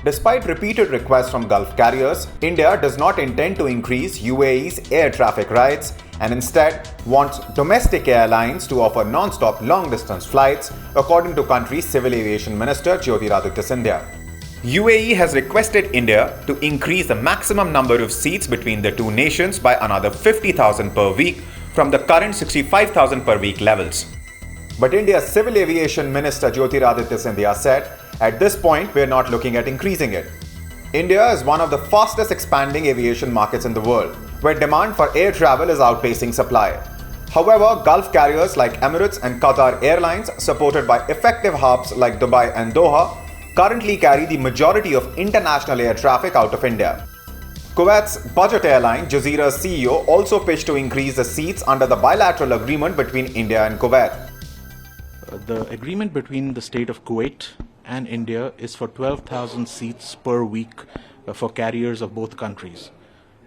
Despite repeated requests from Gulf carriers, India does not intend to increase UAE's air traffic rights and instead wants domestic airlines to offer non-stop long-distance flights, according to country's Civil Aviation Minister Jyotiraditya Scindia. UAE has requested India to increase the maximum number of seats between the two nations by another 50,000 per week from the current 65,000 per week levels. But India's Civil Aviation Minister Jyotiraditya Scindia said, at this point, we are not looking at increasing it. India is one of the fastest expanding aviation markets in the world, where demand for air travel is outpacing supply. However, Gulf carriers like Emirates and Qatar Airlines, supported by effective hubs like Dubai and Doha, currently carry the majority of international air traffic out of India. Kuwait's budget airline Jazeera's CEO also pitched to increase the seats under the bilateral agreement between India and Kuwait. The agreement between the state of Kuwait and India is for 12,000 seats per week for carriers of both countries.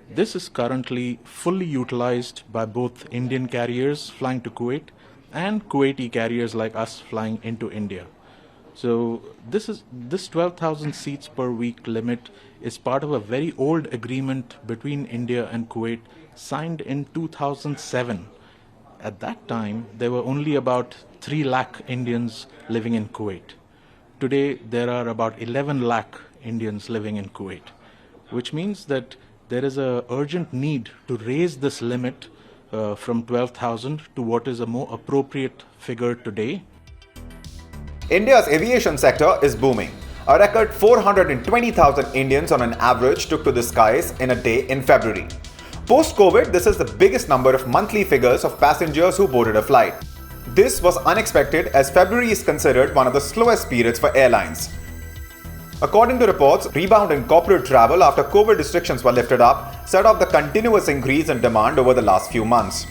This is currently fully utilized by both Indian carriers flying to Kuwait and Kuwaiti carriers like us flying into India. So this 12,000 seats per week limit is part of a very old agreement between India and Kuwait signed in 2007. At that time, there were only about 3 lakh Indians living in Kuwait. Today, there are about 11 lakh Indians living in Kuwait, which means that there is an urgent need to raise this limit from 12,000 to what is a more appropriate figure today. India's aviation sector is booming. A record 420,000 Indians on an average took to the skies in a day in February. Post-COVID, this is the biggest number of monthly figures of passengers who boarded a flight. This was unexpected as February is considered one of the slowest periods for airlines. According to reports, rebound in corporate travel after COVID restrictions were lifted up set off the continuous increase in demand over the last few months.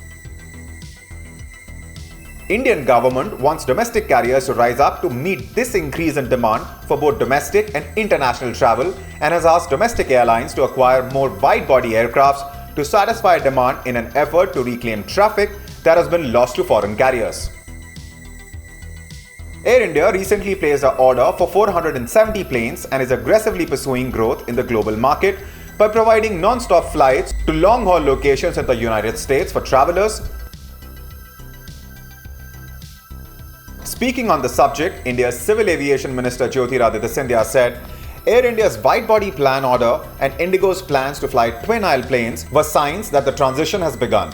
Indian government wants domestic carriers to rise up to meet this increase in demand for both domestic and international travel and has asked domestic airlines to acquire more wide-body aircrafts to satisfy demand in an effort to reclaim traffic that has been lost to foreign carriers. Air India recently placed an order for 470 planes and is aggressively pursuing growth in the global market by providing non-stop flights to long-haul locations in the United States for travelers. Speaking on the subject, India's Civil Aviation Minister Jyotiraditya Scindia said, Air India's wide-body plan order and Indigo's plans to fly twin-aisle planes were signs that the transition has begun.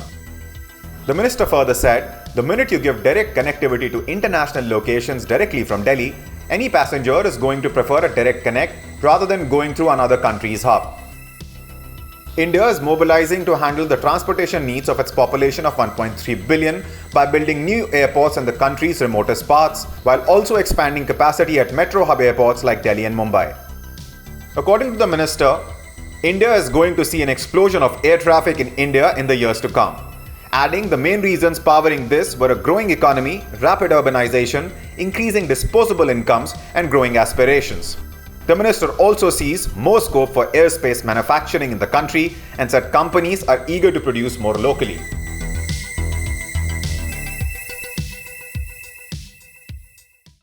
The minister further said, the minute you give direct connectivity to international locations directly from Delhi, any passenger is going to prefer a direct connect rather than going through another country's hub. India is mobilizing to handle the transportation needs of its population of 1.3 billion by building new airports in the country's remotest parts, while also expanding capacity at metro hub airports like Delhi and Mumbai. According to the minister, India is going to see an explosion of air traffic in India in the years to come. Adding the main reasons powering this were a growing economy, rapid urbanization, increasing disposable incomes, and growing aspirations. The minister also sees more scope for airspace manufacturing in the country and said companies are eager to produce more locally.